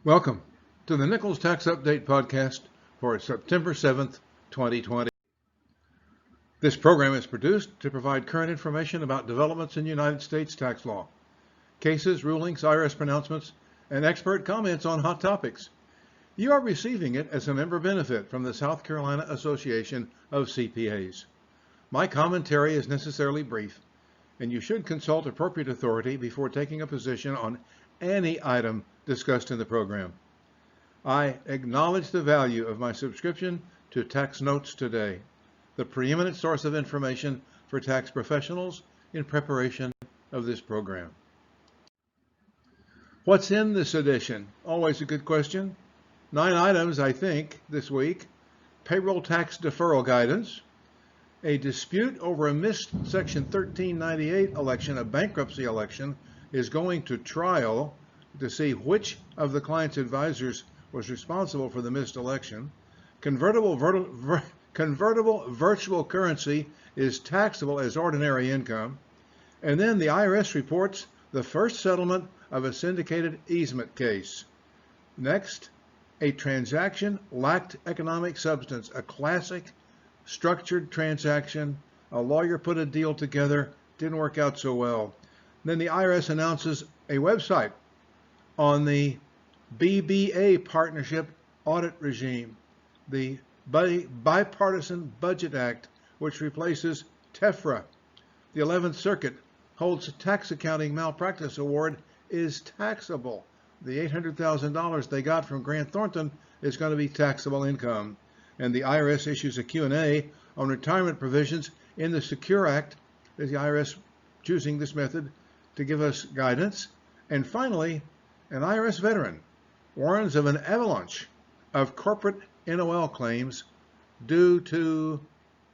Welcome to the Nichols Tax Update podcast for September 7th, 2020. This program is produced to provide current information about developments in United States tax law, cases, rulings, IRS pronouncements, and expert comments on hot topics. You are receiving it as a member benefit from the South Carolina Association of CPAs. My commentary is necessarily brief, and you should consult appropriate authority before taking a position on any item discussed in the program. I acknowledge the value of my subscription to Tax Notes Today, the preeminent source of information for tax professionals in preparation of this program. What's in this edition? Always a good question. 9 items, I think, this week. Payroll tax deferral guidance, a dispute over a missed Section 1398 election, a bankruptcy election, is going to trial to see which of the client's advisors was responsible for the missed election. Convertible virtual currency is taxable as ordinary income. And then the IRS reports the first settlement of a syndicated easement case. Next, a transaction lacked economic substance, a classic structured transaction. A lawyer put a deal together, didn't work out so well. Then the IRS announces a website on the BBA partnership audit regime, the Bipartisan Budget Act, which replaces TEFRA. The 11th Circuit holds a tax accounting malpractice award is taxable. The $800,000 they got from Grant Thornton is going to be taxable income. And the IRS issues a Q&A on retirement provisions in the Secure Act. Is the IRS choosing this method to give us guidance? And finally, an IRS veteran warns of an avalanche of corporate NOL claims due to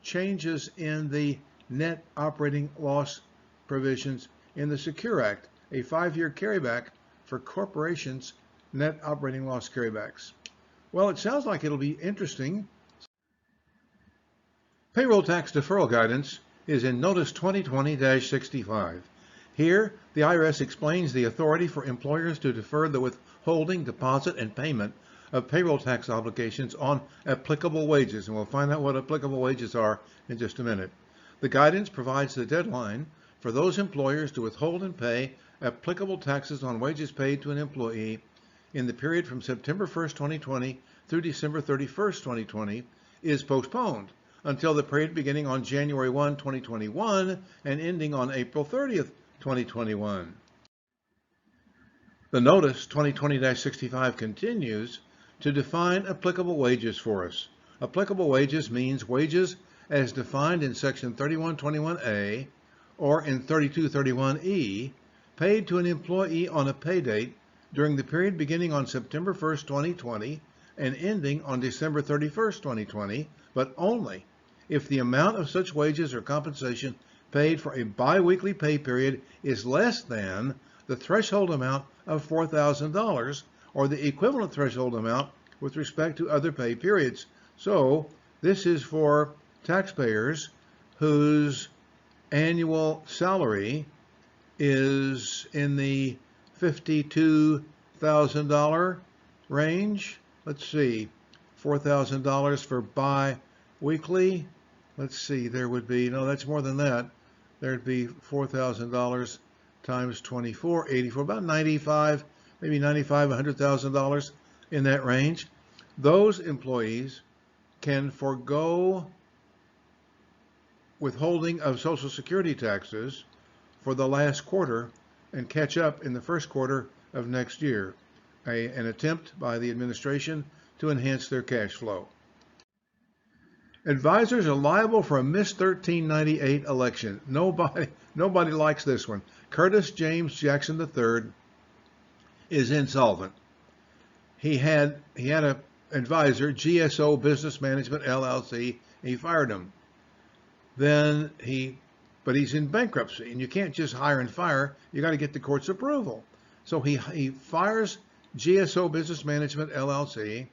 changes in the net operating loss provisions in the Secure Act, a 5-year carryback for corporations' net operating loss carrybacks. Well, it sounds like it'll be interesting. Payroll tax deferral guidance is in Notice 2020-65. Here, the IRS explains the authority for employers to defer the withholding, deposit, and payment of payroll tax obligations on applicable wages, and we'll find out what applicable wages are in just a minute. The guidance provides the deadline for those employers to withhold and pay applicable taxes on wages paid to an employee in the period from September 1st, 2020 through December 31st, 2020 is postponed until the period beginning on January 1, 2021 and ending on April 30th, 2021. The Notice 2020-65 continues to define applicable wages for us. Applicable wages means wages as defined in Section 3121A or in 3231E paid to an employee on a pay date during the period beginning on September 1st, 2020 and ending on December 31st, 2020, but only if the amount of such wages or compensation paid for a biweekly pay period is less than the threshold amount of $4,000 or the equivalent threshold amount with respect to other pay periods. So this is for taxpayers whose annual salary is in the $52,000 range. Let's see, $4,000 for bi-weekly. Let's see, there would be, no, that's more than that. There'd be $4,000 times 24, 84, about 95, maybe $95, $100,000 in that range. Those employees can forego withholding of Social Security taxes for the last quarter and catch up in the first quarter of next year, an attempt by the administration to enhance their cash flow. Advisors are liable for a missed 1398 election. Nobody likes this one. Curtis James Jackson III is insolvent. He had an advisor, GSO Business Management LLC. He fired him. But he's in bankruptcy, and you can't just hire and fire. You got to get the court's approval. So he fires GSO Business Management LLC.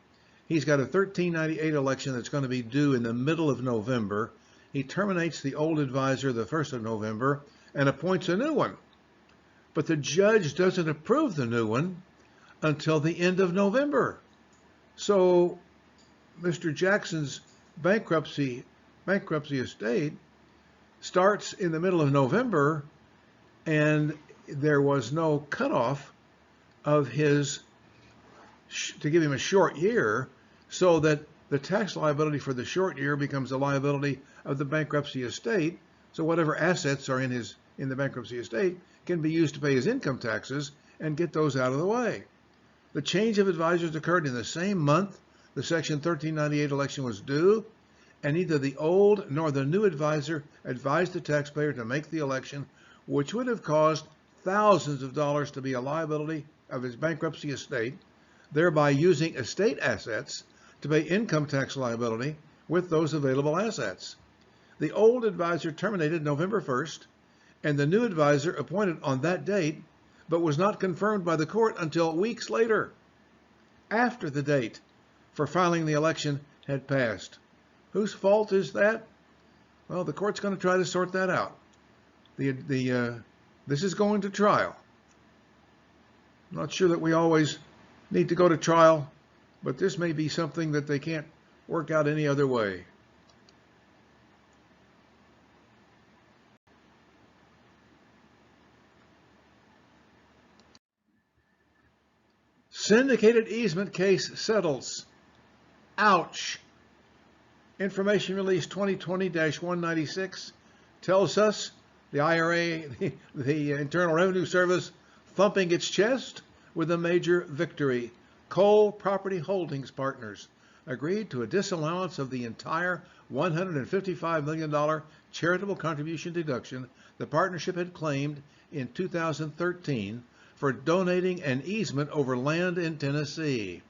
He's got a 1398 election that's going to be due in the middle of November. He terminates the old advisor the 1st of November and appoints a new one. But the judge doesn't approve the new one until the end of November. So Mr. Jackson's bankruptcy estate starts in the middle of November, and there was no cutoff of his to give him a short year, so that the tax liability for the short year becomes the liability of the bankruptcy estate. So whatever assets are in the bankruptcy estate can be used to pay his income taxes and get those out of the way. The change of advisors occurred in the same month the Section 1398 election was due, and neither the old nor the new advisor advised the taxpayer to make the election, which would have caused thousands of dollars to be a liability of his bankruptcy estate, thereby using estate assets to pay income tax liability with those available assets. The old advisor terminated November 1st, and the new advisor appointed on that date, but was not confirmed by the court until weeks later, after the date for filing the election had passed. Whose fault is that? Well, the court's going to try to sort that out. This is going to trial. I'm not sure that we always need to go to trial, but this may be something that they can't work out any other way. Syndicated easement case settles. Ouch. Information release 2020-196 tells us the IRA, the Internal Revenue Service, thumping its chest with a major victory. Cole Property Holdings Partners agreed to a disallowance of the entire $155 million charitable contribution deduction the partnership had claimed in 2013 for donating an easement over land in Tennessee.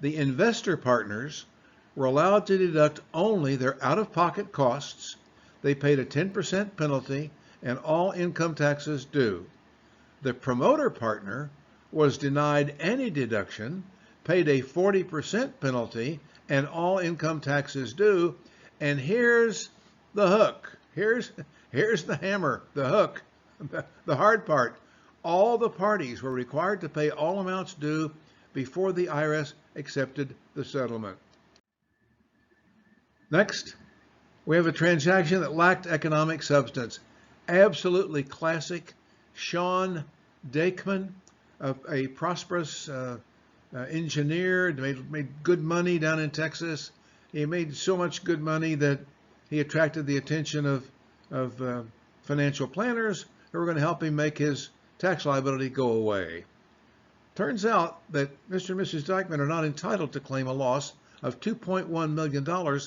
The investor partners were allowed to deduct only their out-of-pocket costs. They paid a 10% penalty and all income taxes due. The promoter partner was denied any deduction, paid a 40% penalty and all income taxes due, and here's the hook. Here's the hammer, the hook, the hard part. All the parties were required to pay all amounts due before the IRS accepted the settlement. Next, we have a transaction that lacked economic substance. Absolutely classic. Sean Dakeman, a prosperous engineer, made good money down in Texas. He made so much good money that he attracted the attention of financial planners who were going to help him make his tax liability go away. Turns out that Mr. and Mrs. Dykeman are not entitled to claim a loss of $2.1 million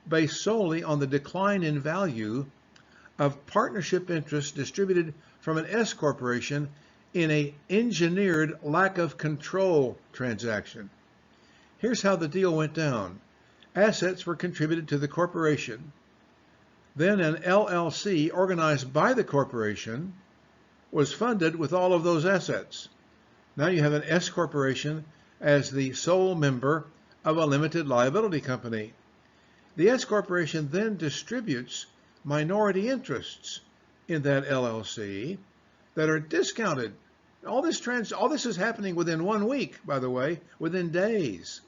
based solely on the decline in value of partnership interests distributed from an S corporation in an engineered lack of control transaction. Here's how the deal went down. Assets were contributed to the corporation. Then an LLC organized by the corporation was funded with all of those assets. Now you have an S corporation as the sole member of a limited liability company. The S corporation then distributes minority interests in that LLC that are discounted. All this is happening within 1 week, by the way, within days.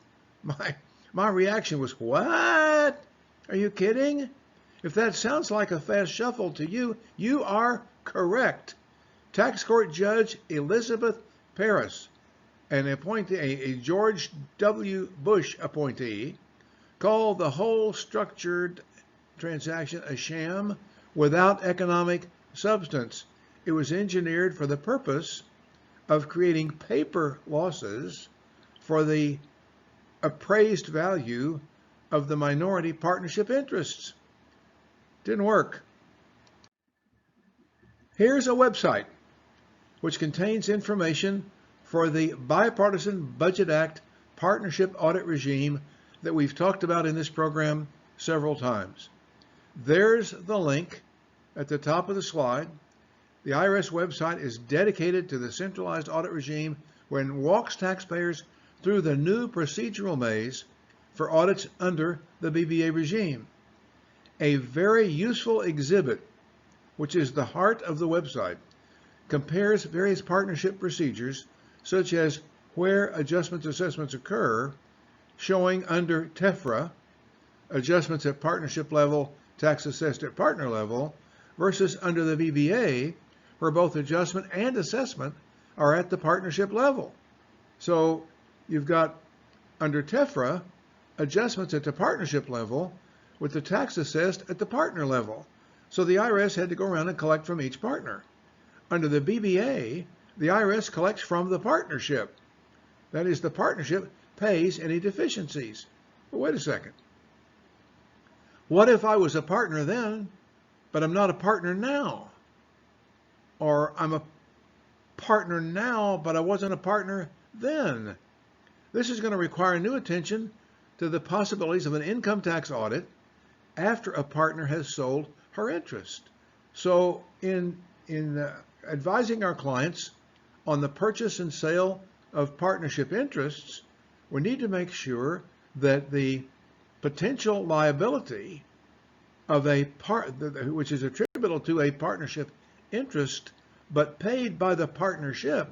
My reaction was, what? Are you kidding? If that sounds like a fast shuffle to you, you are correct. Tax Court Judge Elizabeth Paris, an appointee, a George W. Bush appointee, called the whole structured transaction a sham without economic substance. It was engineered for the purpose of creating paper losses for the appraised value of the minority partnership interests. Didn't work. Here's a website which contains information for the Bipartisan Budget Act partnership audit regime that we've talked about in this program several times. There's the link at the top of the slide. The IRS website is dedicated to the centralized audit regime when it walks taxpayers through the new procedural maze for audits under the BBA regime. A very useful exhibit, which is the heart of the website, compares various partnership procedures such as where adjustments assessments occur, showing under TEFRA, adjustments at partnership level, tax assessed at partner level, versus under the VBA, where both adjustment and assessment are at the partnership level. So you've got under TEFRA, adjustments at the partnership level with the tax assessed at the partner level. So the IRS had to go around and collect from each partner. Under the BBA, the IRS collects from the partnership. That is, the partnership pays any deficiencies. But wait a second. What if I was a partner then, but I'm not a partner now? Or I'm a partner now, but I wasn't a partner then? This is going to require new attention to the possibilities of an income tax audit after a partner has sold her interest. So in advising our clients on the purchase and sale of partnership interests, we need to make sure that the potential liability of a which is attributable to a partnership interest but paid by the partnership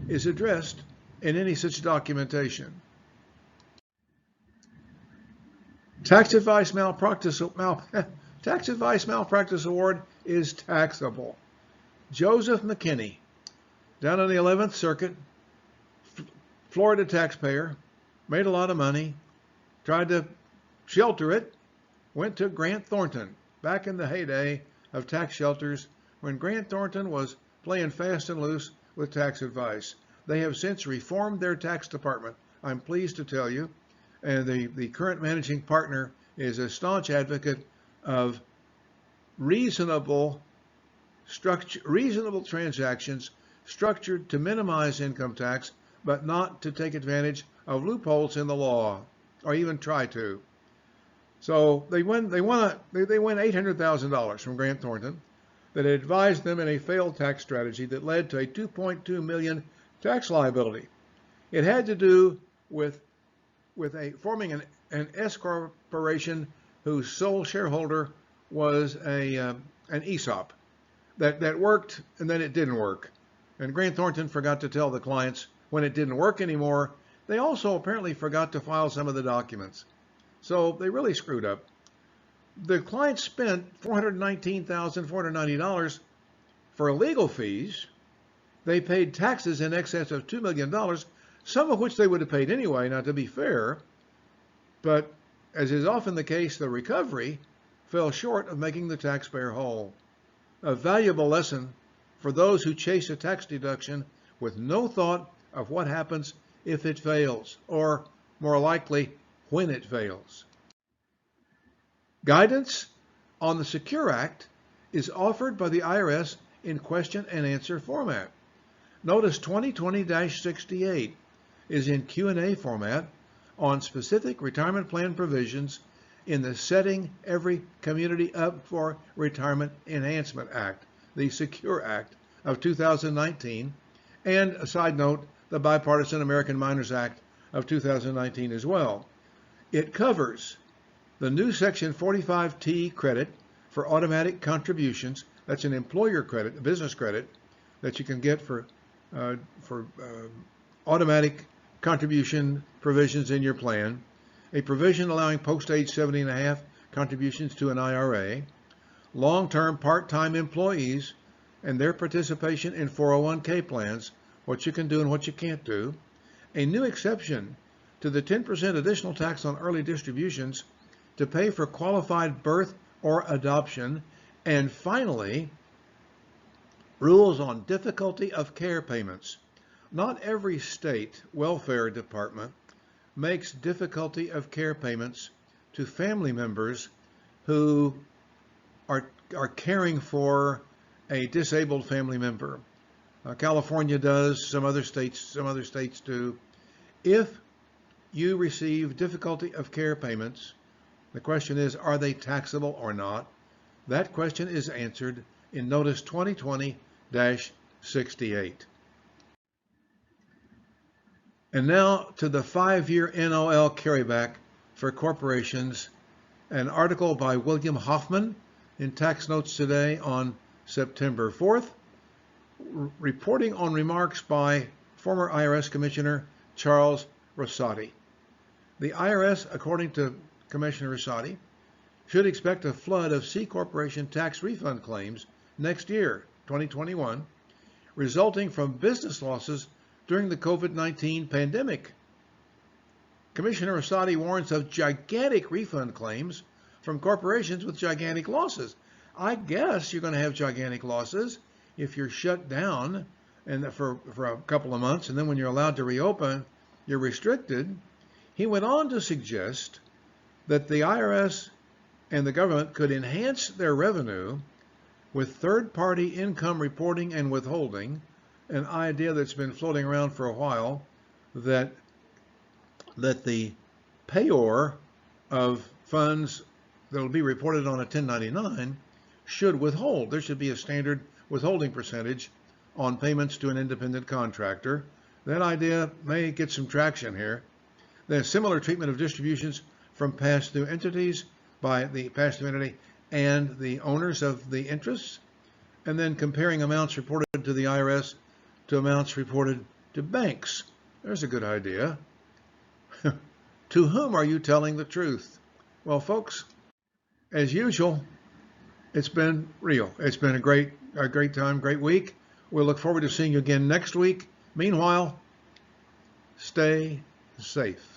is addressed in any such documentation. Tax advice malpractice award is taxable. Joseph McKinney, down on the 11th Circuit, Florida taxpayer, made a lot of money, tried to shelter it, went to Grant Thornton, back in the heyday of tax shelters when Grant Thornton was playing fast and loose with tax advice. They have since reformed their tax department, I'm pleased to tell you, and the current managing partner is a staunch advocate of reasonable transactions structured to minimize income tax, but not to take advantage of loopholes in the law, or even try to. So they won $800,000 from Grant Thornton that advised them in a failed tax strategy that led to a $2.2 million tax liability. It had to do with forming an S corporation whose sole shareholder was an ESOP that worked and then it didn't work. And Grant Thornton forgot to tell the clients when it didn't work anymore. They also apparently forgot to file some of the documents. So they really screwed up. The clients spent $419,490 for legal fees. They paid taxes in excess of $2 million, some of which they would have paid anyway, now to be fair. But as is often the case, the recovery fell short of making the taxpayer whole. A valuable lesson for those who chase a tax deduction with no thought of what happens if it fails, or more likely, when it fails. Guidance on the Secure Act is offered by the IRS in question and answer format. Notice 2020-68 is in Q&A format on specific retirement plan provisions in the Setting Every Community Up for Retirement Enhancement Act, the Secure Act of 2019, and a side note, the Bipartisan American Minors Act of 2019 as well. It covers the new Section 45T credit for automatic contributions. That's an employer credit, a business credit that you can get for automatic contribution provisions in your plan. A provision allowing post-age 70.5 contributions to an IRA. Long-term part-time employees and their participation in 401k plans, what you can do and what you can't do. A new exception to the 10% additional tax on early distributions to pay for qualified birth or adoption. And finally, rules on difficulty of care payments. Not every state welfare department makes difficulty of care payments to family members who are caring for a disabled family member. California does, some other states do. If you receive difficulty of care payments, the question is, are they taxable or not? That question is answered in Notice 2020-68. And now to the 5-year NOL carryback for corporations, an article by William Hoffman in Tax Notes Today on September 4th, reporting on remarks by former IRS Commissioner Charles Rosati. The IRS, according to Commissioner Rosati, should expect a flood of C corporation tax refund claims next year, 2021, resulting from business losses during the COVID-19 pandemic. Commissioner Rosati warns of gigantic refund claims from corporations with gigantic losses. I guess you're going to have gigantic losses if you're shut down and for a couple of months, and then when you're allowed to reopen, you're restricted. He went on to suggest that the IRS and the government could enhance their revenue with third-party income reporting and withholding, an idea that's been floating around for a while, that the payor of funds that will be reported on a 1099 should withhold. There should be a standard withholding percentage on payments to an independent contractor. That idea may get some traction here. There's similar treatment of distributions from pass-through entities by the pass-through entity and the owners of the interests, and then comparing amounts reported to the IRS to amounts reported to banks. There's a good idea. To whom are you telling the truth? Well, folks, as usual, it's been real. It's been a great time, great week. We'll look forward to seeing you again next week. Meanwhile, stay safe.